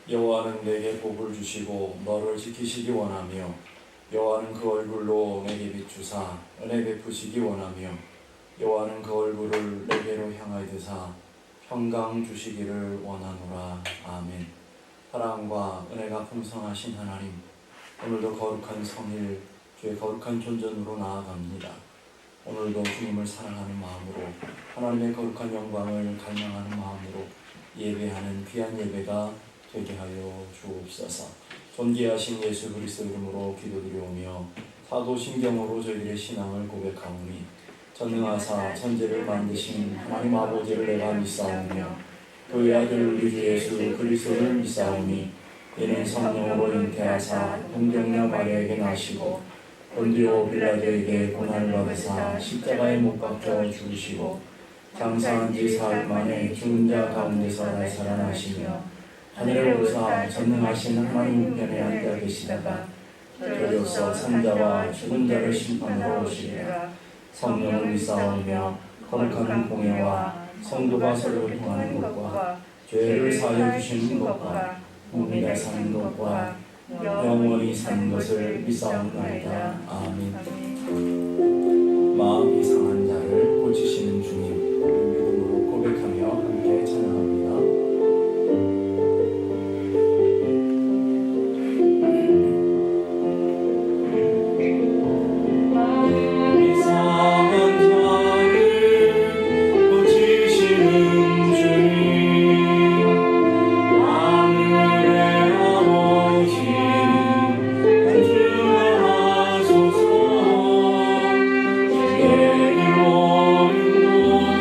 여호와는 내게 복을 주시고 너를 지키시기 원하며 여호와는 그 얼굴로 내게 비추사 은혜 베푸시기 원하며 여호와는 그 얼굴을 내게로 향하여 드사 평강 주시기를 원하노라. 아멘. 사랑과 은혜가 풍성하신 하나님, 오늘도 거룩한 성일 주의 거룩한 존전으로 나아갑니다. 오늘도 주님을 사랑하는 마음으로 하나님의 거룩한 영광을 갈망하는 마음으로 예배하는 귀한 예배가 되게 하여 주옵소서. 존귀하신 예수 그리스도 이름으로 기도드리오며 사도신경으로 저희들의 신앙을 고백하오니 전능하사 천지를 만드신 하나님 아버지를 내가 믿사오며 그의 아들 우리 주 예수 그리스도를 믿사오니 이는 성령으로 잉태하사 동정녀 마리아에게 나시고 본디오 빌라도에게 고난을 받으사 십자가에 못 박혀 죽으시고 장사한 지 사흘 만에 죽은 자 가운데서 다시 살아나시며 하늘에 오르사 전능하신 하나님 우편에 앉아 계시다가 저리로서 산자와 죽은 자를 심판으로 오시리라. 성령을 믿사오며 거룩한 공예와 성도가 서로 통하는 것과 죄를 사하여 주시는 것과 몸이 사는 것과 영원히 사는 것을 믿사옵나이다. 아멘. 마음이 상한 자를 고치시는 주님, 믿음으로 고백하며 함께 찬양합니다. 주의 이름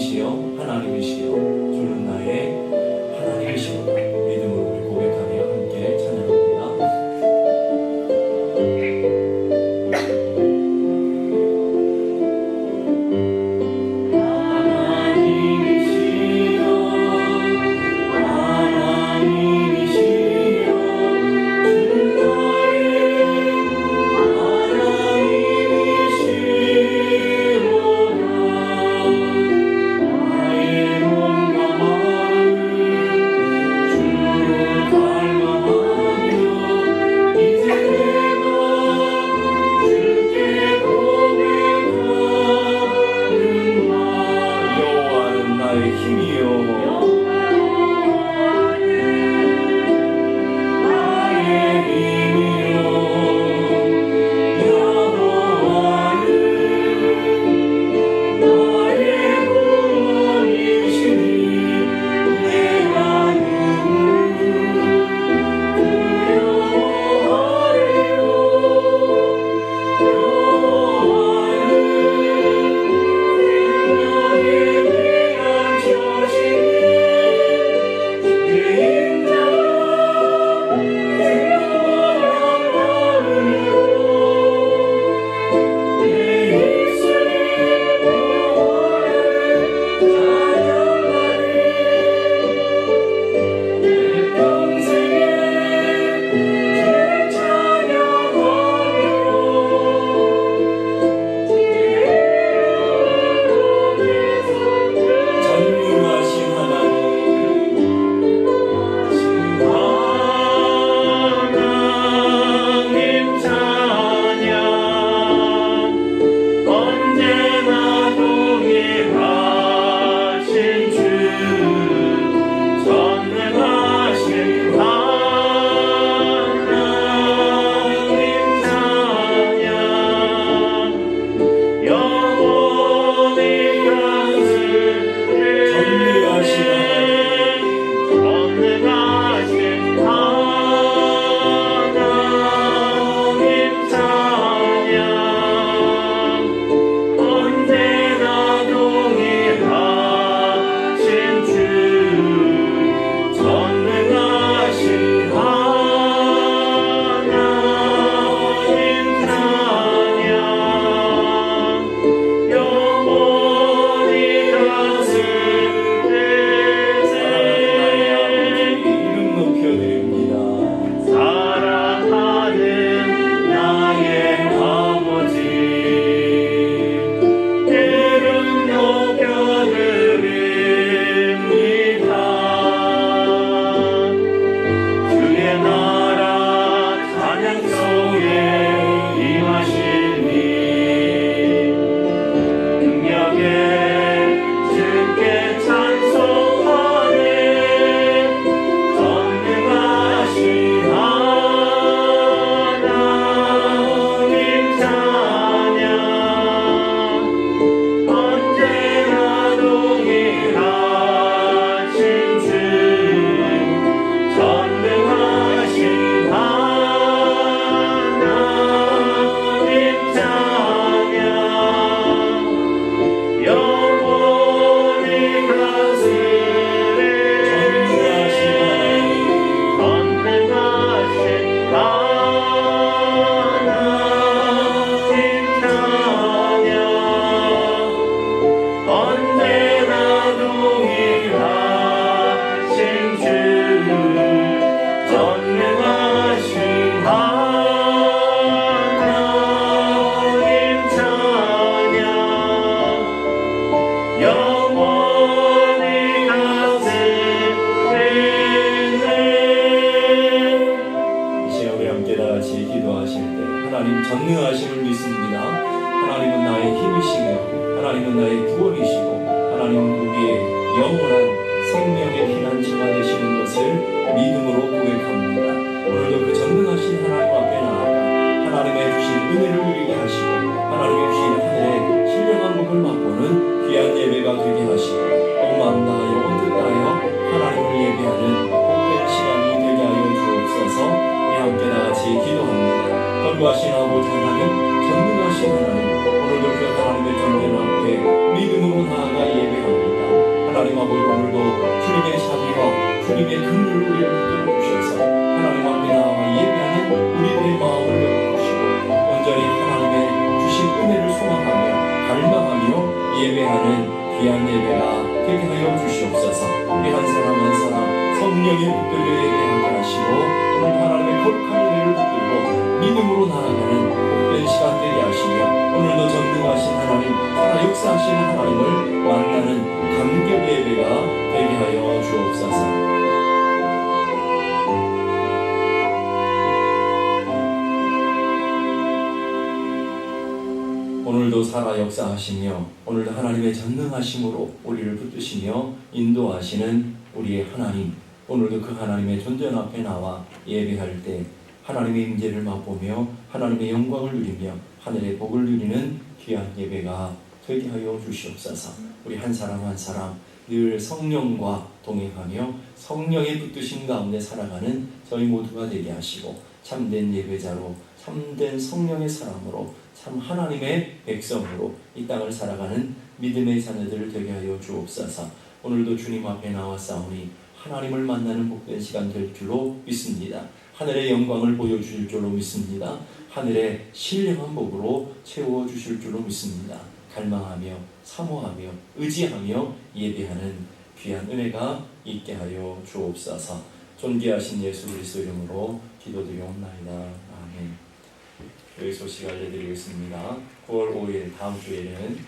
주님이시여 하나님이시여 주는 나의 하나님이시로다. 믿음으로 우리 고백하며 함께 찬양합니다. 전능하심을 믿습니다. 하나님은 나의 힘이시며 하나님은 나의 구원이시고 하나님은 우리의 영원한 생명의 피난처가 되시는 것을 믿음으로 고백합니다. 오늘도 그 전능하신 하나님 앞에 나아가 하나님의 주신 은혜를 누리게 하시고 하나님의 주신 하늘의 신령한 복을 맛보는 귀한 예배가 되게 하시고 온 마음 다하여 온 뜻 다하여 하나님을 예배하는 복된 시간이 되게 하여 주옵소서. 함께 나같이 기도합니다. 거룩하신 아버지 하나님, 전능하신 하나님, 오늘도 그 하나님의 전면 앞에 믿음으로 나아가 예배합니다. 귀한 예배가 되게 하여 주시옵소서. 우리 한 사람 한 사람 성령의 붙들려 예배하게 하시고 오늘 하나님의 거룩한 은혜를 붙들고 믿음으로 나아가는 복된 시간 되게 하시며 오늘도 전능하신 하나님, 살아 역사하시는 하나님을 만나는 감격 예배가 되게 하여 주옵소서. 오늘도 살아 역사하시며 오늘도 하나님의 전능하심으로 우리를 붙드시며 인도하시는 우리의 하나님, 오늘도 그 하나님의 존전 앞에 나와 예배할 때 하나님의 임재를 맛보며 하나님의 영광을 누리며 하늘의 복을 누리는 귀한 예배가 되게 하여 주시옵소서. 우리 한 사람 한 사람 늘 성령과 동행하며 성령의 붙드심 가운데 살아가는 저희 모두가 되게 하시고 참된 예배자로 참된 성령의 사람으로 참 하나님의 백성으로 이 땅을 살아가는 믿음의 자녀들 되게 하여 주옵소서. 오늘도 주님 앞에 나왔사오니 하나님을 만나는 복된 시간 될 줄로 믿습니다. 하늘의 영광을 보여주실 줄로 믿습니다. 하늘의 신령한 복으로 채워주실 줄로 믿습니다. 갈망하며 사모하며 의지하며 예배하는 귀한 은혜가 있게 하여 주옵소서. 존귀하신 예수 그리스도 이름으로 기도드리옵나이다. 아멘. 교회 소식 알려드리겠습니다. 9월 5일 다음 주에는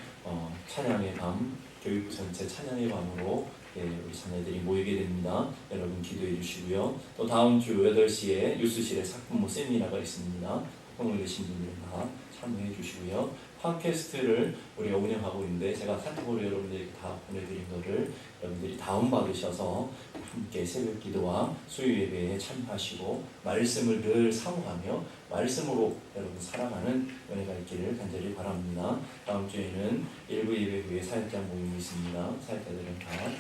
찬양의 밤, 교육부 전체 찬양의 밤으로 우리 자녀들이 모이게 됩니다. 여러분 기도해 주시고요. 또 다음 주 8시에 뉴스실에 학부모 세미나가 있습니다. 학부모 되신 분들은 다 참여해 주시고요. 팟캐스트를 우리가 운영하고 있는데 제가 카톡으로 여러분들에게 다 보내드린 거를 여러분들이 다운받으셔서 함께 새벽 기도와 수요 예배에 참여하시고 말씀을 늘 사모하며 말씀으로 여러분 살아가는 은혜가 있기를 간절히 바랍니다. 다음 주에는 일부 예배 후에 사역자 모임이 있습니다. 사역자들은 다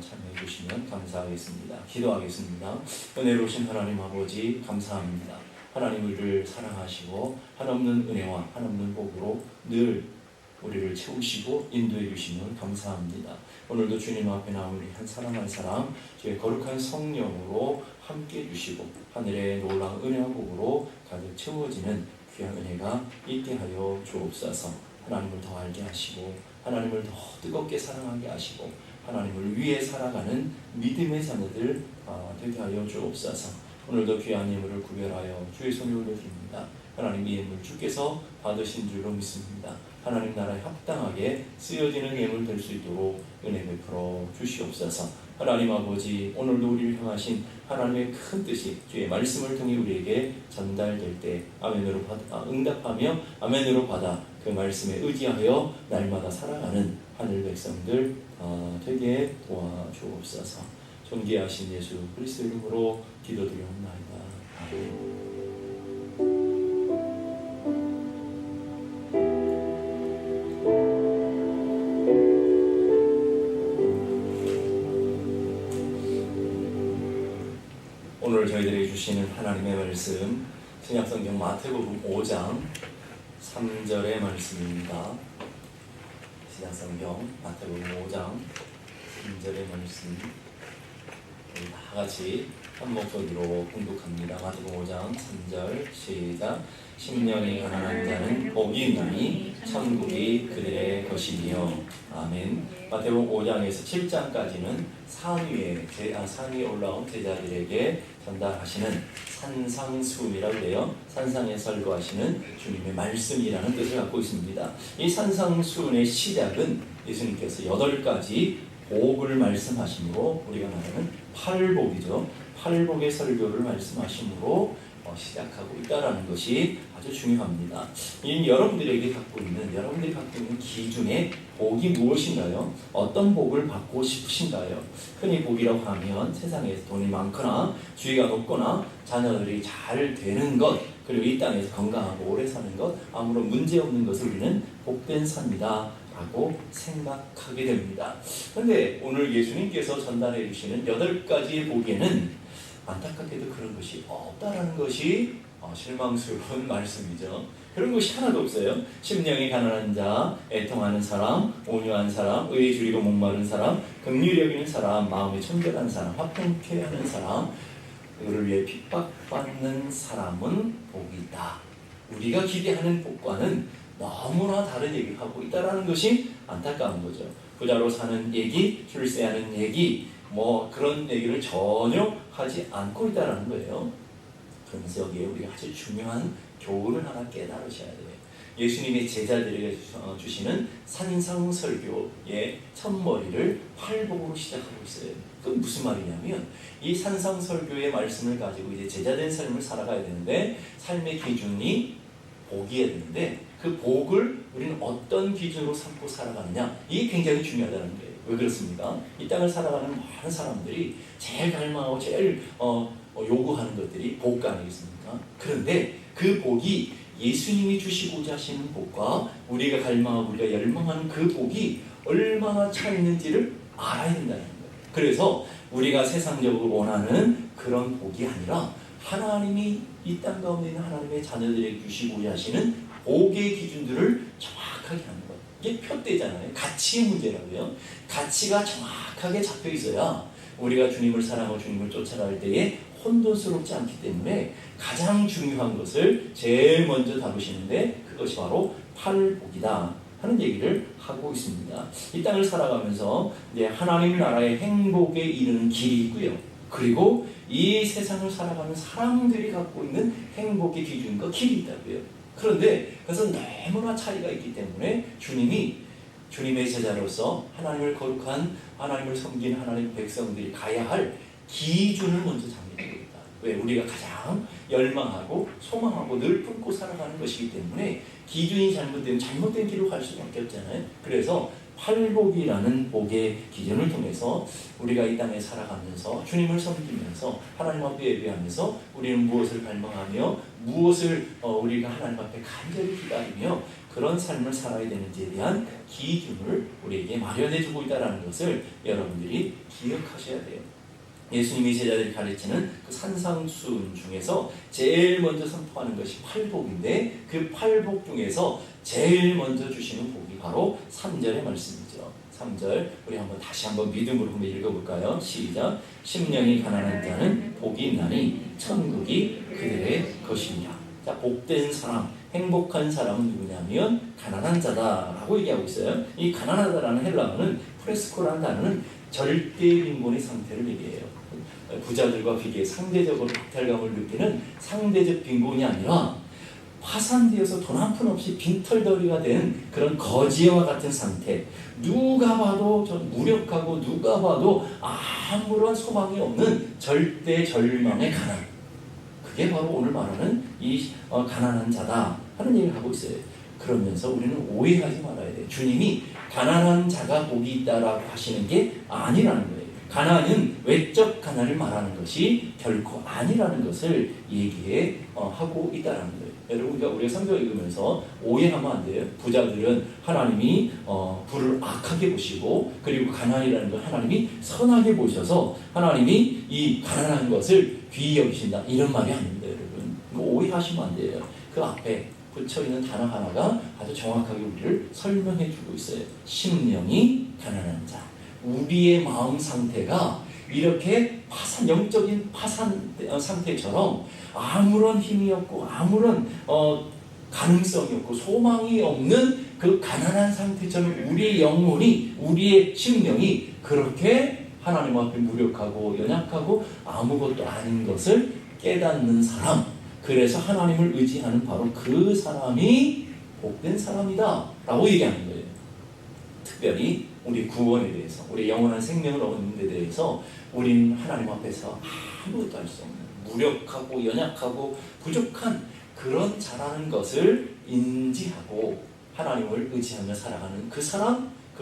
참여해 주시면 감사하겠습니다. 기도하겠습니다. 은혜로우신 하나님 아버지 감사합니다. 하나님을 늘 사랑하시고 한없는 은혜와 한없는 복으로 늘 우리를 채우시고 인도해 주시면 감사합니다. 오늘도 주님 앞에 나온 우리 한 사람 한 사람 주의 거룩한 성령으로 함께 해주시고 하늘의 놀라운 은혜와 복으로 가득 채워지는 귀한 은혜가 있게 하여 주옵소서. 하나님을 더 알게 하시고 하나님을 더 뜨겁게 사랑하게 하시고 하나님을 위해 살아가는 믿음의 자녀들 되게 하여 주옵소서. 오늘도 귀한 예물을 구별하여 주의 손에 올려드립니다. 하나님 이 예물 주께서 받으신 줄로 믿습니다. 하나님 나라에 합당하게 쓰여지는 예물 될 수 있도록 은혜 베풀어 주시옵소서. 하나님 아버지 오늘도 우리를 향하신 하나님의 큰 뜻이 주의 말씀을 통해 우리에게 전달될 때 아멘으로 응답하며 아멘으로 받아 그 말씀에 의지하여 날마다 살아가는 하늘 백성들 되게 도와주옵소서. 존귀하신 예수 그리스도 이름으로 기도드리옵나이다. 아멘. 오늘 저희들에게 주시는 하나님의 말씀 신약성경 마태복음 5장 3절의 말씀입니다. 신약성경 마태복음 5장 3절의 말씀 우리 다 같이 한 목소리로 공독합니다. 마태복음 5장 3절 시작. 심령이 가난한 자는 복이 있나니 천국이 그들의 것이니요. 아멘. 마태복음 5장에서 7장까지는 산 위에 올라온 제자들에게 전달하시는 산상수훈이라고 해요. 산상에 설교하시는 주님의 말씀이라는 뜻을 갖고 있습니다. 이 산상수훈의 시작은 예수님께서 8가지 복을 말씀하심으로 우리가 말하는 팔복이죠. 팔복의 설교를 말씀하심으로 시작하고 있다는 것이 아주 중요합니다. 여러분들이 갖고 있는 기준의 복이 무엇인가요? 어떤 복을 받고 싶으신가요? 흔히 복이라고 하면 세상에서 돈이 많거나 주위가 높거나 자녀들이 잘 되는 것, 그리고 이 땅에서 건강하고 오래 사는 것, 아무런 문제 없는 것을 우리는 복된 삶이다 라고 생각하게 됩니다. 그런데 오늘 예수님께서 전달해 주시는 8가지의 복에는 안타깝게도 그런 것이 없다라는 것이 실망스러운 말씀이죠. 그런 것이 하나도 없어요. 심령이 가난한 자, 애통하는 사람, 온유한 사람, 의에 줄이고 목마른 사람, 긍휼히 여기는 사람, 마음이 청결한 사람, 화평케 하는 사람, 그를 위해 핍박받는 사람은 복이 있다. 우리가 기대하는 복과는 너무나 다른 얘기를 하고 있다는 것이 안타까운 거죠. 부자로 사는 얘기, 출세하는 얘기, 뭐 그런 얘기를 전혀 하지 않고 있다는 거예요. 그러면서 여기에 우리가 아주 중요한 교훈을 하나 깨달으셔야 돼요. 예수님의 제자들에게 주시는 산상설교의 첫머리를 팔복으로 시작하고 있어요. 그건 무슨 말이냐면 이 산상설교의 말씀을 가지고 이제 제자된 삶을 살아가야 되는데 삶의 기준이 복이어야 되는데 그 복을 우리는 어떤 기준으로 삼고 살아가느냐, 이게 굉장히 중요하다는 거예요. 왜 그렇습니까? 이 땅을 살아가는 많은 사람들이 제일 갈망하고 제일 요구하는 것들이 복 아니겠습니까? 그런데 그 복이 예수님이 주시고자 하시는 복과 우리가 갈망하고 우리가 열망하는 그 복이 얼마나 차이 있는지를 알아야 된다는 거예요. 그래서 우리가 세상적으로 원하는 그런 복이 아니라 하나님이 이 땅 가운데 있는 하나님의 자녀들에게 주시고자 하시는 복의 기준들을 정확하게 하는 거예요. 이게 표대잖아요. 가치의 문제라고요. 가치가 정확하게 잡혀 있어야 우리가 주님을 사랑하고 주님을 쫓아갈 때에 혼돈스럽지 않기 때문에 가장 중요한 것을 제일 먼저 다루시는데 그것이 바로 팔복이다 하는 얘기를 하고 있습니다. 이 땅을 살아가면서 이제 하나님 나라의 행복에 이르는 길이 있고요. 그리고 이 세상을 살아가는 사람들이 갖고 있는 행복의 기준과 길이 있다고요. 그런데 그것은 너무나 차이가 있기 때문에 주님이 주님의 제자로서 하나님을 거룩한 하나님을 섬기는 하나님의 백성들이 가야 할 기준을 먼저 잡는 겁니다. 왜? 우리가 가장 열망하고 소망하고 늘 품고 살아가는 것이기 때문에 기준이 잘못되면 잘못된 길로 갈 수밖에 없잖아요. 그래서 팔복이라는 복의 기준을 통해서 우리가 이 땅에 살아가면서 주님을 섬기면서 하나님 앞에 예배하면서 우리는 무엇을 갈망하며 무엇을 우리가 하나님 앞에 간절히 기다리며 그런 삶을 살아야 되는지에 대한 기준을 우리에게 마련해 주고 있다는 것을 여러분들이 기억하셔야 돼요. 예수님이 제자들이 가르치는 그 산상수훈 중에서 제일 먼저 선포하는 것이 팔복인데 그 팔복 중에서 제일 먼저 주시는 복이 바로 3절의 말씀이죠. 3절 우리 다시 한번 믿음으로 한번 읽어볼까요? 시작. 심령이 가난한 자는 복이 있나니 천국이 그들의 것이니라. 자, 복된 사람, 행복한 사람은 누구냐면 가난한 자다라고 얘기하고 있어요. 이 가난하다라는 헬라어는 프레스코라는 단어는 절대 빈곤의 상태를 얘기해요. 부자들과 비교해 상대적으로 박탈감을 느끼는 상대적 빈곤이 아니라 파산되어서 돈 한 푼 없이 빈털터리가 된 그런 거지와 같은 상태. 누가 봐도 좀 무력하고 누가 봐도 아무런 소망이 없는 절대 절망의 가난. 그게 바로 오늘 말하는 이 가난한 자다 하는 얘기를 하고 있어요. 그러면서 우리는 오해하지 말아야 돼요. 주님이 가난한 자가 복이 있다라고 하시는 게 아니라는 거예요. 가난은 외적 가난을 말하는 것이 결코 아니라는 것을 얘기해 하고 있다는 거예요. 여러분, 우리가 성경 읽으면서 오해하면 안 돼요. 부자들은 하나님이 부를 악하게 보시고 그리고 가난이라는 걸 하나님이 선하게 보셔서 하나님이 이 가난한 것을 귀히 여기신다 이런 말이 아닙니다. 여러분, 오해하시면 안 돼요. 그 앞에 붙여있는 단어 하나가 아주 정확하게 우리를 설명해 주고 있어요. 심령이 가난한 자. 우리의 마음 상태가 이렇게 영적인 파산 상태처럼 아무런 힘이 없고 아무런 가능성이 없고 소망이 없는 그 가난한 상태처럼 우리의 영혼이, 우리의 심령이 그렇게 하나님 앞에 무력하고 연약하고 아무것도 아닌 것을 깨닫는 사람, 그래서 하나님을 의지하는 바로 그 사람이 복된 사람이다 라고 얘기하는 거예요. 특별히 우리 구원에 대해서, 우리 영원한 생명을 얻는 데 대해서 우리는 하나님 앞에서 아무것도 할 수 없는 무력하고 연약하고 부족한 그런 자라는 것을 인지하고 하나님을 의지하며 살아가는 그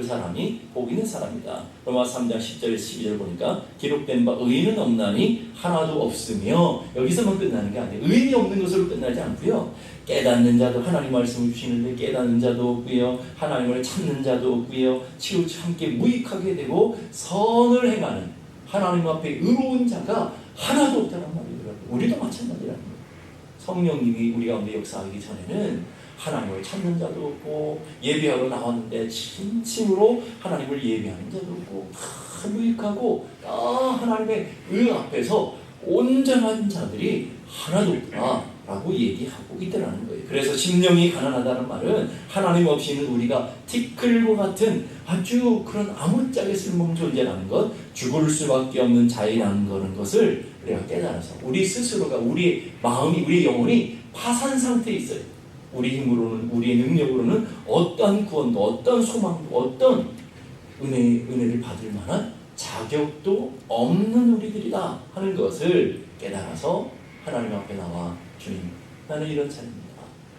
사람이 복 있는 사람이다. 로마서 3장 10절 12절 보니까 기록된 바 의인은 없나니 하나도 없으며, 여기서만 끝나는 게 아니에요. 의인이 없는 것으로 끝나지 않고요. 깨닫는 자도, 하나님 말씀을 주시는데 깨닫는 자도 없고요. 하나님을 찾는 자도 없고요. 치우쳐 함께 무익하게 되고 선을 행하는 하나님 앞에 의로운 자가 하나도 없다는 말이에요. 우리도 마찬가지라는 거예요. 성령님이 우리 가운데 역사하기 전에는 하나님을 찾는 자도 없고, 예배하러 나왔는데 진심으로 하나님을 예배하는 자도 없고, 무익하고 하나님의 의 앞에서 온전한 자들이 하나도 없구나 라고 얘기하고 있더라는 거예요. 그래서 심령이 가난하다는 말은 하나님 없이는 우리가 티끌과 같은 아주 그런 아무짝에 쓸모없는 존재라는 것, 죽을 수밖에 없는 자이라는 그런 것을 우리가 깨달아서 우리 스스로가, 우리의 마음이, 우리의 영혼이 파산 상태에 있어요. 우리 힘으로는, 우리의 능력으로는 어떤 구원도, 어떤 소망도, 어떤 은혜를 받을 만한 자격도 없는 우리들이다 하는 것을 깨달아서 하나님 앞에 나와, 주님, 나는 이런 자입니다.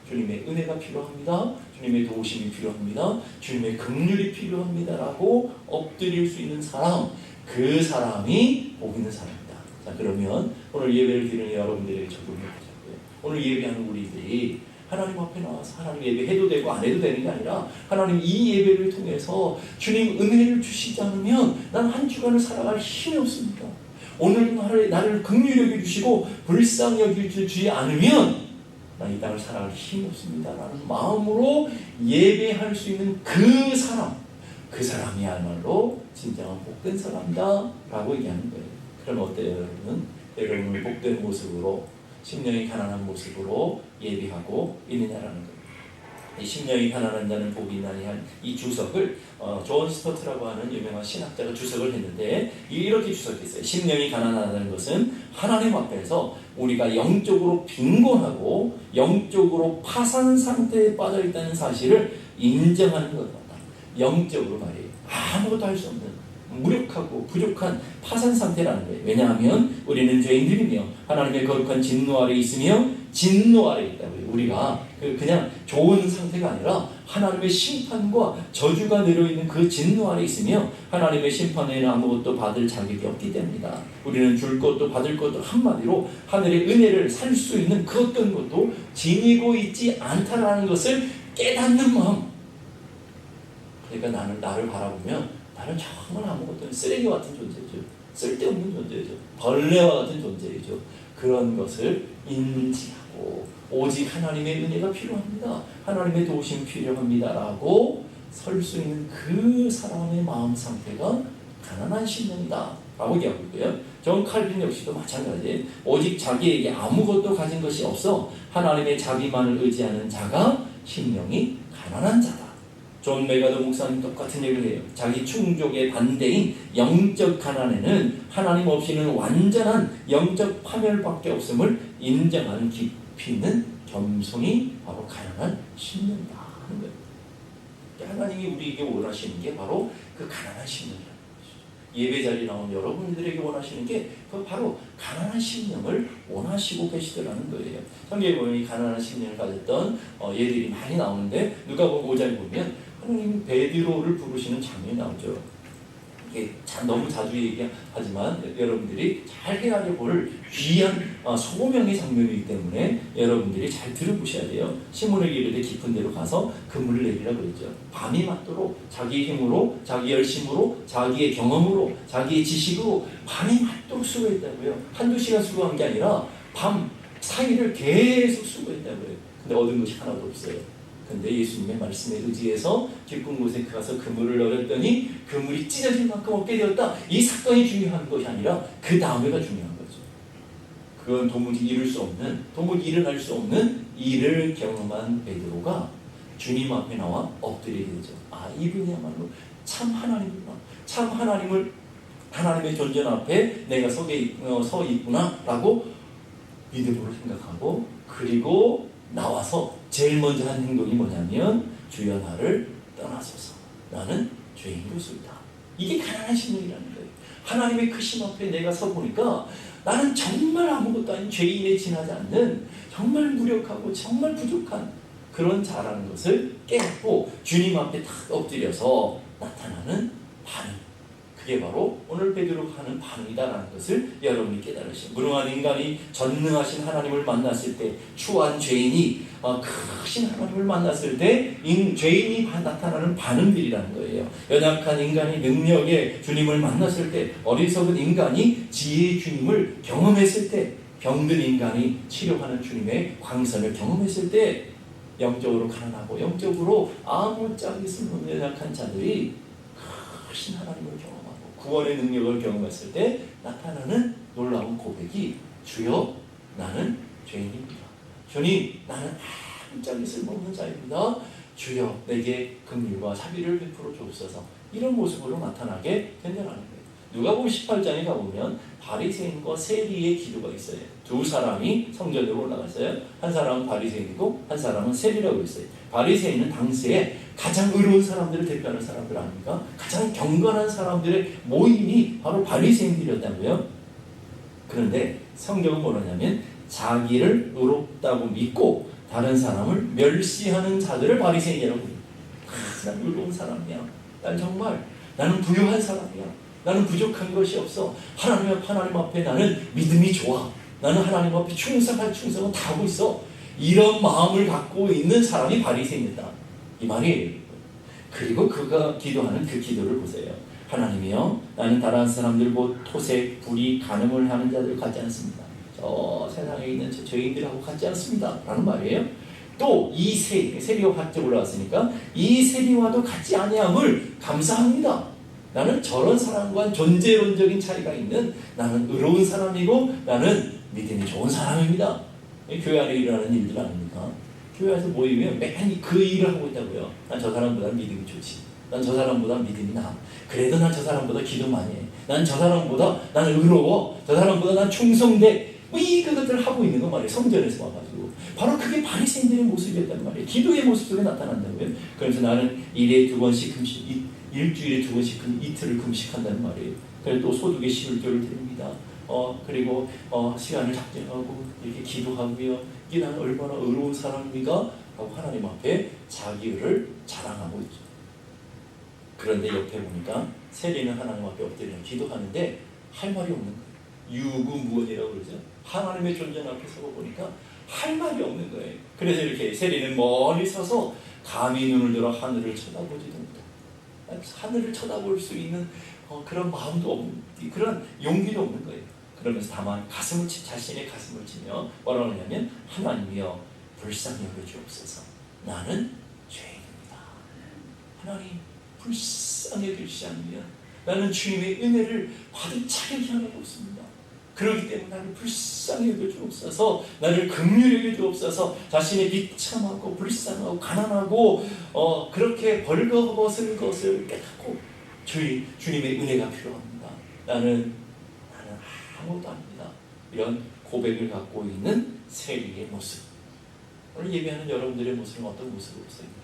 주님의 은혜가 필요합니다. 주님의 도우심이 필요합니다. 주님의 긍휼이 필요합니다 라고 엎드릴 수 있는 사람, 그 사람이 복 있는 사람입니다. 자, 그러면 오늘 예배를 드리는 여러분들에게 적용해 보자고요. 오늘 예배하는 우리들이 하나님 앞에 나와서 하나님 예배해도 되고 안 해도 되는 게 아니라 하나님 이 예배를 통해서 주님 은혜를 주시지 않으면 난 한 주간을 살아갈 힘이 없습니다. 오늘도 나를 긍휼히 여겨주시고 불쌍히 여겨주지 않으면 난 이 땅을 살아갈 힘이 없습니다 라는 마음으로 예배할 수 있는 그 사람, 그 사람이야말로 진정한 복된 사람이다 라고 얘기하는 거예요. 그럼 어때요 여러분? 여러분이 복된 모습으로, 심령이 가난한 모습으로 예배하고 있느냐라는 거예요. 이 심령이 가난한 자는 복이 있나니 한 이 주석을 존 스토트라고 하는 유명한 신학자가 주석을 했는데 이렇게 주석했어요. 심령이 가난하다는 것은 하나님 앞에서 우리가 영적으로 빈곤하고 영적으로 파산 상태에 빠져 있다는 사실을 인정하는 것이다. 영적으로 말이에요. 아무것도 할 수 없는 무력하고 부족한 파산 상태라는 거예요. 왜냐하면 우리는 죄인들이며 하나님의 거룩한 진노 아래 있으며 진노 아래 있다고요. 우리가 그냥 좋은 상태가 아니라 하나님의 심판과 저주가 내려있는 그 진노 아래 있으며 하나님의 심판에는 아무것도 받을 자격이 없기 때문이다. 우리는 줄 것도 받을 것도 한마디로 하늘의 은혜를 살 수 있는 그 어떤 것도 지니고 있지 않다라는 것을 깨닫는 마음. 그러니까 나를 바라보면 나는 정말 아무것도 쓰레기 같은 존재죠. 쓸데없는 존재죠. 벌레와 같은 존재죠. 그런 것을 인지하고 오직 하나님의 은혜가 필요합니다. 하나님의 도우심이 필요합니다 라고 설 수 있는 그 사람의 마음 상태가 가난한 심령이다 라고 얘기하고 있고요. 존 칼빈 역시도 마찬가지예요. 오직 자기에게 아무것도 가진 것이 없어 하나님의 자비만을 의지하는 자가 심령이 가난한 자다. 존 메가더 목사님 똑같은 얘기를 해요. 자기 충족의 반대인 영적 가난에는 하나님 없이는 완전한 영적 파멸밖에 없음을 인정하는 깊이 있는 겸손이 바로 가난한 심령이다 하는 거예요. 하나님이 우리에게 원하시는 게 바로 그 가난한 심령이라는 것이죠. 예배 자리에 나온 여러분들에게 원하시는 게 바로 가난한 심령을 원하시고 계시더라는 거예요. 성경에 보면 이 가난한 심령을 가졌던 예들이 많이 나오는데 누가복음 5장에 보면 하나님 베드로를 부르시는 장면이 나오죠. 이게 너무 자주 얘기하지만 여러분들이 잘 헤아려 볼 귀한 소명의 장면이기 때문에 여러분들이 잘 들어보셔야 돼요. 시몬에게 이르되 깊은 데로 가서 그물을 내리라고 그랬죠. 밤이 맞도록 자기의 힘으로, 자기 열심으로, 자기의 경험으로, 자기의 지식으로 밤이 맞도록 수고했다고요. 한두 시간 수고한 게 아니라 밤 사이를 계속 수고했다고요. 근데 얻은 것이 하나도 없어요. 근데 예수님의 말씀에 의지해서 깊은 곳에 가서 그물을 넣었더니 그물이 찢어질 만큼 얻게 되었다. 이 사건이 중요한 것이 아니라 그 다음에가 중요한 거죠. 그건 도무지 이룰 수 없는, 도무지 일어날 수 없는 일을 경험한 베드로가 주님 앞에 나와 엎드리게 되죠. 아, 이분이야말로 참 하나님이구나. 참 하나님의 존재 앞에 내가 서 있구나 라고 믿음으로 생각하고, 그리고 나와서 제일 먼저 한 행동이 뭐냐면 주여 나를 떠나소서, 나는 죄인이로소이다. 이게 가난한 심령이라는 거예요. 하나님의 크심 앞에 내가 서 보니까 나는 정말 아무것도 아닌 죄인에 지나지 않는 정말 무력하고 정말 부족한 그런 자라는 것을 깨닫고 주님 앞에 탁 엎드려서 나타나는 반응, 그게 바로 오늘 베드로가 하는 반응이다라는 것을 여러분이 깨달으시고, 무능한 인간이 전능하신 하나님을 만났을 때, 추한 죄인이 크신 하나님을 만났을 때 죄인이 나타나는 반응들이라는 거예요. 연약한 인간이 능력의 주님을 만났을 때, 어리석은 인간이 지혜의 주님을 경험했을 때, 병든 인간이 치료하는 주님의 광선을 경험했을 때, 영적으로 가난하고 영적으로 아무짝에 쓸모없는 연약한 자들이 크신 하나님을 경험하고 구원의 능력을 경험했을 때 나타나는 놀라운 고백이 주여 나는 죄인입니다. 주님, 나는 아무짝에 쓸모없는 자입니다. 주여 내게 긍휼과 자비를 베풀어 주옵소서. 이런 모습으로 나타나게 된다는 거예요. 누가복음 18장에 가보면 바리새인과 세리의 기도가 있어요. 두 사람이 성전으로 올라갔어요. 한 사람은 바리새인이고 한 사람은 세리라고 있어요. 바리새인은 당시에 가장 의로운 사람들을 대표하는 사람들 아닙니까? 가장 경건한 사람들의 모임이 바로 바리새인들이었다고요. 그런데 성경은 뭐냐면 자기를 의롭다고 믿고 다른 사람을 멸시하는 자들을 바리새인이라고 해요. 난 의로운 사람이야. 나는 부유한 사람이야. 나는 부족한 것이 없어. 하나님 앞에 나는 믿음이 좋아. 나는 하나님 앞에 충성은 다 하고 있어. 이런 마음을 갖고 있는 사람이 바리새인이다. 이 말이에요. 그리고 그가 기도하는 그 기도를 보세요. 하나님이여, 나는 다른 사람들 곧 토색, 불의, 간음을 하는 자들 같지 않습니다. 저 세상에 있는 저 죄인들하고 같지 않습니다. 라는 말이에요. 또 이 세리와 같이 올라왔으니까 이 세리와도 같지 아니함을 감사합니다. 나는 저런 사람과 존재론적인 차이가 있는, 나는 의로운 사람이고 나는 믿음이 좋은 사람입니다. 교회 안에 일어나는 일들 아닙니까? 교회에서 모이면 매일 그 일을 하고 있다고요. 난 저 사람보다 믿음이 좋지. 난 저 사람보다 믿음이 나. 그래도 난 저 사람보다 기도 많이 해. 난 저 사람보다 나는 의로워. 저 사람보다 난 충성돼. 그것들을 하고 있는 거 말이에요. 성전에서 와가지고. 바로 그게 바리새인들의 모습이었단 말이에요. 기도의 모습 속에 나타난다고요. 그래서 나는 일주일에 2번씩 이틀을 금식한다는 말이에요. 그래서 또 소득의 11조를 드립니다. 그리고 시간을 작정하고 이렇게 기도하고요. 이게 나는 얼마나 의로운 사람입니까? 하고 하나님 앞에 자기를 자랑하고 있죠. 그런데 옆에 보니까 세리는 하나님 앞에 엎드려 기도하는데 할 말이 없는 거예요. 유구무원이라고 그러죠. 하나님의 존재 앞에 서고 보니까 할 말이 없는 거예요. 그래서 이렇게 세리는 멀리 서서 감히 눈을 들어 하늘을 쳐다보지도 못해요. 하늘을 쳐다볼 수 있는 그런 마음도 없는, 그런 용기도 없는 거예요. 그러면서 다만 자신의 가슴을 치며 뭐라고 하냐면, 하나님이여 불쌍히 여겨주옵소서. 나는 죄인입니다. 하나님 불쌍히 여겨주시지 않으면 나는 주님의 은혜를 받을 자격이 하나도 없습니다. 그렇기 때문에 나를 불쌍히 여겨주옵소서. 나를 긍휼히 여겨주옵소서. 자신의 비참하고 불쌍하고 가난하고 그렇게 벌거벗은 것을 깨닫고 주님의 은혜가 필요합니다. 나는 아무것도 아닙니다. 이런 고백을 갖고 있는 세리의 모습. 오늘 예배하는 여러분들의 모습은 어떤 모습으로 있습니까?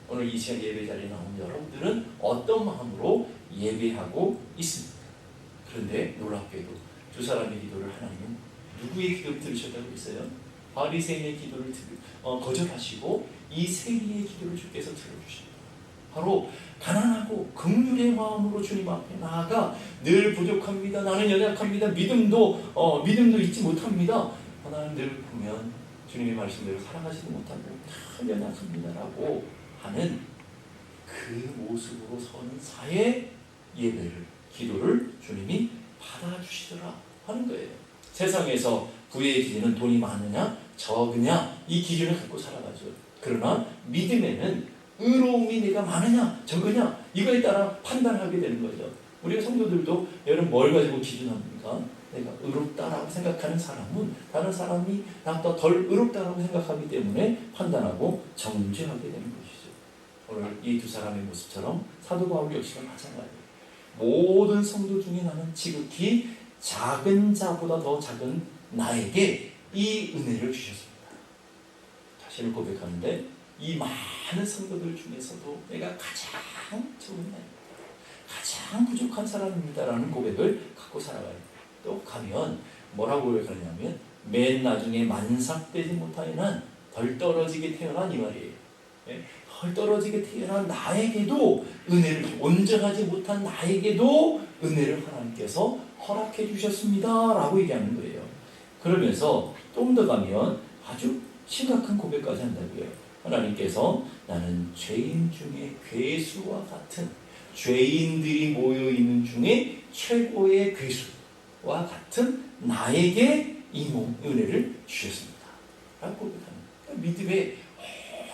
오늘 이 시간 예배 자리에 나온 여러분들은 어떤 마음으로 예배하고 있습니까? 그런데 놀랍게도 두 사람의 기도를 하나님은 누구의 기도를 들으셨다고 했어요? 바리새인의 기도를 거절하시고 이 세리의 기도를 주께서 들어주십니다. 바로 가난하고 긍휼의 마음으로 주님 앞에 나아가 늘 부족합니다. 나는 연약합니다. 믿음도 잊지 못합니다. 나는 늘 보면 주님의 말씀대로 살아가지도 못하고 참 연약합니다라고 하는 그 모습으로 서는 사의 예배를, 기도를 주님이 받아주시더라 하는 거예요. 세상에서 부의 기준은 돈이 많으냐 적으냐 이 기준을 갖고 살아가죠. 그러나 믿음에는 의로움이 내가 많으냐 적으냐 이거에 따라 판단하게 되는 거죠. 우리가 성도들도 여러분 뭘 가지고 기준합니까? 내가 의롭다라고 생각하는 사람은 다른 사람이 나보다 덜 의롭다라고 생각하기 때문에 판단하고 정죄하게 되는 것이죠. 오늘 이 두 사람의 모습처럼 사도 바울 역시가 마찬가지예요. 모든 성도 중에 나는 지극히 작은 자보다 더 작은 나에게 이 은혜를 주셨습니다. 자신을 고백하는데 이 많은 성도들 중에서도 내가 가장 적은 나입니다. 가장 부족한 사람입니다라는 고백을 갖고 살아가요. 또 가면 뭐라고 고백하냐면 맨 나중에 만삭되지 못하여는 덜 떨어지게 태어난 이 말이에요. 덜 떨어지게 태어난 나에게도 은혜를, 온전하지 못한 나에게도 은혜를 하나님께서 허락해 주셨습니다 라고 얘기하는 거예요. 그러면서 좀 더 가면 아주 심각한 고백까지 한다고요. 하나님께서 나는 죄인 중에 괴수와 같은, 죄인들이 모여있는 중에 최고의 괴수와 같은 나에게 이 은혜를 주셨습니다 라고 고백합니다. 믿음의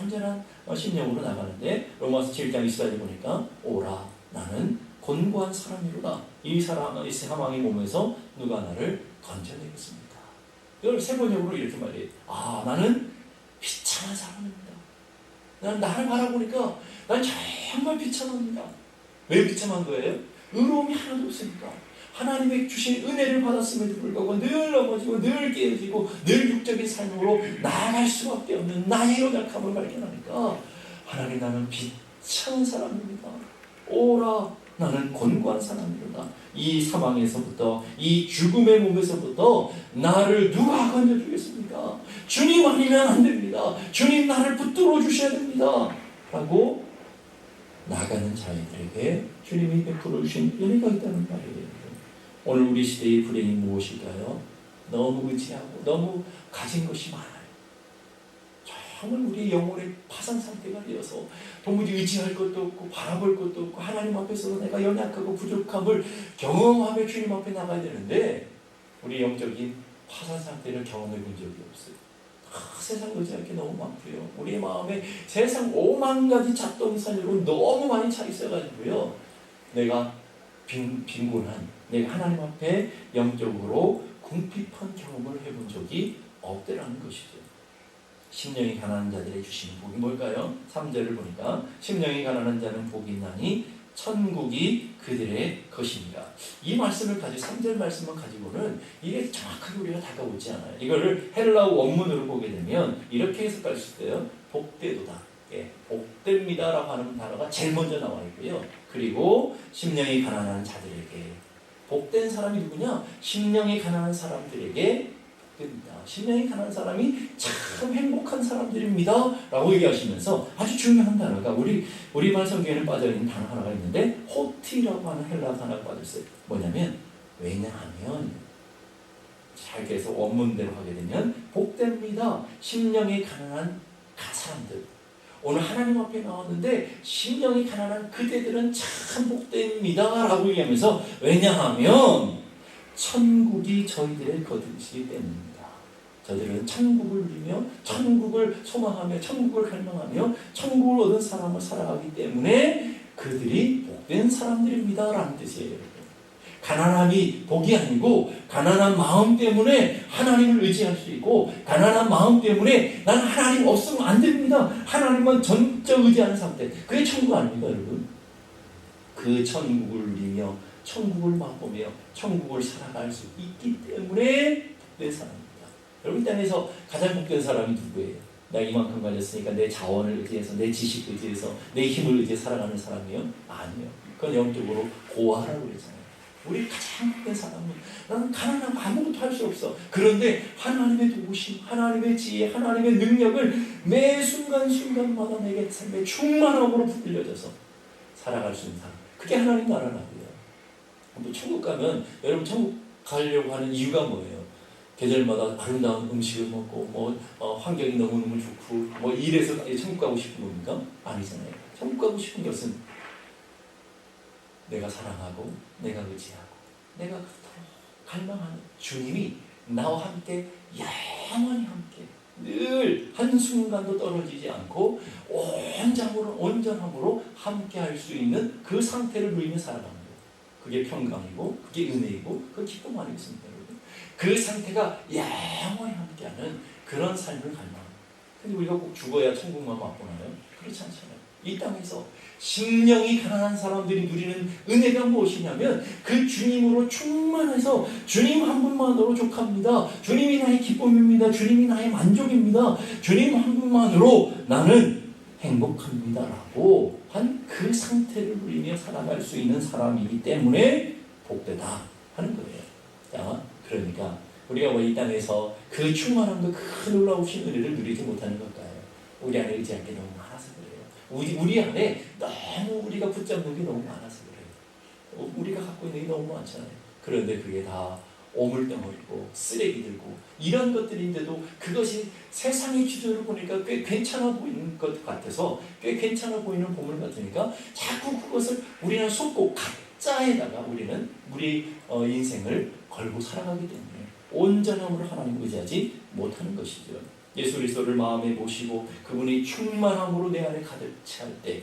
온전한 심령으로 나가는데 로마서 7장 24절 보니까 오라 나는 곤고한 사람이로다. 이 사망의 몸에서 누가 나를 건져내겠습니까? 이걸 세번역으로 이렇게 말해요. 나는 비참한 사람입니다. 난 나를 바라보니까 난 정말 비참합니다. 왜 비참한 거예요? 의로움이 하나도 없으니까. 하나님의 주신 은혜를 받았음에도 불구하고 늘 넘어지고 늘 깨어지고 늘 육적인 삶으로 나아갈 수밖에 없는 나의 연약함을 발견하니까 하나님, 나는 비참한 사람입니다. 오라, 나는 곤고한 사람이로다. 이 사망에서부터, 이 죽음의 몸에서부터 나를 누가 건져주겠습니까? 주님 아니면 안 됩니다. 주님, 나를 붙들어 주셔야 됩니다. 라고 나가는 자들에게 주님이 베풀어 주신 은혜가 있다는 말이에요. 오늘 우리 시대의 불행이 무엇일까요? 너무 의지하고 너무 가진 것이 많아요. 정말 우리 영혼의 파산 상태가 되어서 도무지 의지할 것도 없고 바라볼 것도 없고 하나님 앞에서 내가 연약하고 부족함을 경험하며 주님 앞에 나가야 되는데 우리 영적인 파산 상태를 경험해 본 적이 없어요. 세상 의지할 게 너무 많고요. 우리의 마음에 세상 5만 가지 잡동사니로 너무 많이 차 있어가지고요. 내가 빈곤한, 내가 하나님 앞에 영적으로 궁핍한 경험을 해본 적이 없더라는 것이죠. 심령이 가난한 자들의 주시는 복이 뭘까요? 3절을 보니까 심령이 가난한 자는 복이 있나니 천국이 그들의 것입니다. 이 말씀을 가지고 3절 말씀만 가지고는 이게 정확하게 우리가 다가오지 않아요. 이거를 헬라어 원문으로 보게 되면 이렇게 해석할 수 있어요. 복되도다. 복됩니다 라고 하는 단어가 제일 먼저 나와 있고요. 그리고 심령이 가난한 자들에게, 복된 사람이 누구냐? 심령이 가난한 사람들에게 복됩니다. 심령이 가난한 사람이 참 행복한 사람들입니다 라고 얘기하시면서 아주 중요한 단어가 우리말 성경에는 빠져있는 단어 하나가 있는데 호티라고 하는 헬라 단어가 빠졌어요. 뭐냐면, 왜냐하면, 잘 해서 원문대로 하게 되면 복됩니다. 심령이 가난한 사람들. 오늘 하나님 앞에 나왔는데 심령이 가난한 그대들은 참 복됩니다 라고 얘기하면서, 왜냐하면 천국이 저희들의 것이기 때문입니다. 저들은 천국을 누리며 천국을 소망하며 천국을 갈망하며 천국을 얻은 사람을 살아가기 때문에 그들이 복된 사람들입니다 라는 뜻이에요. 가난함이 복이 아니고 가난한 마음 때문에 하나님을 의지할 수 있고, 가난한 마음 때문에 난 하나님 없으면 안 됩니다, 하나님만 전적 의지하는 상태, 그게 천국 아닙니까 여러분? 그 천국을 누리며 천국을 맛보며 천국을 살아갈 수 있기 때문에 복된 사람입니다. 여러분, 이 땅에서 가장 복된 사람이 누구예요? 나 이만큼 가졌으니까 내 자원을 의지해서, 내 지식 의지해서, 내 힘을 의지해 살아가는 사람이요? 아니요. 그건 영적으로 고아라고 그랬잖아요. 우리 가장 복된 사람은, 나는 가난하고 아무것도 할 수 없어. 그런데 하나님의 도우심, 하나님의 지혜, 하나님의 능력을 매 순간순간마다 내게 삶의 충만함으로 부들려져서 살아갈 수 있는 사람, 그게 하나님 나라라고요. 뭐 천국 가면, 여러분 천국 가려고 하는 이유가 뭐예요? 계절마다 아름다운 음식을 먹고 환경이 너무너무 좋고 이래서 천국 가고 싶은 겁니까? 아니잖아요. 천국 가고 싶은 것은 내가 사랑하고 내가 의지하고 내가 갈망하는 주님이 나와 함께 영원히 함께 늘 한순간도 떨어지지 않고 온전함으로 함께 할 수 있는 그 상태를 누리며 살아가는 거예요. 그게 평강이고 그게 은혜이고 그 기쁨 아니겠습니까 여러분? 그 상태가 영원히 함께하는 그런 삶을 갈망합니다. 근데 우리가 꼭 죽어야 천국만 맛보나요? 그렇지 않잖아요. 이 땅에서 심령이 가난한 사람들이 누리는 은혜가 무엇이냐면, 그 주님으로 충만해서 주님 한 분만으로 족합니다. 주님이 나의 기쁨입니다. 주님이 나의 만족입니다. 주님 한 분만으로 나는 행복합니다 라고 한 그 상태를 누리며 살아갈 수 있는 사람이기 때문에 복되다 하는 거예요. 자, 그러니까 우리가 이 땅에서 그 충만함과 그 놀라우신 은혜를 누리지 못하는 걸까요? 우리 안에 의지할 게 너무 많아서 그래요. 우리 안에 너무 우리가 붙잡는 게 너무 많아서 그래요. 우리가 갖고 있는 게 너무 많잖아요. 그런데 그게 다 오물덩어리고 쓰레기들고 이런 것들인데도 그것이 세상의 기준으로 보니까 꽤 괜찮아 보이는 것 같아서, 꽤 괜찮아 보이는 보물 같으니까 자꾸 그것을 우리는 속고 가짜에다가 우리는 우리 인생을 걸고 살아가기 때문에 온전함으로 하나님을 의지하지 못하는 것이죠. 예수 그리스도를 마음에 모시고 그분이 충만함으로 내 안에 가득 찰 때,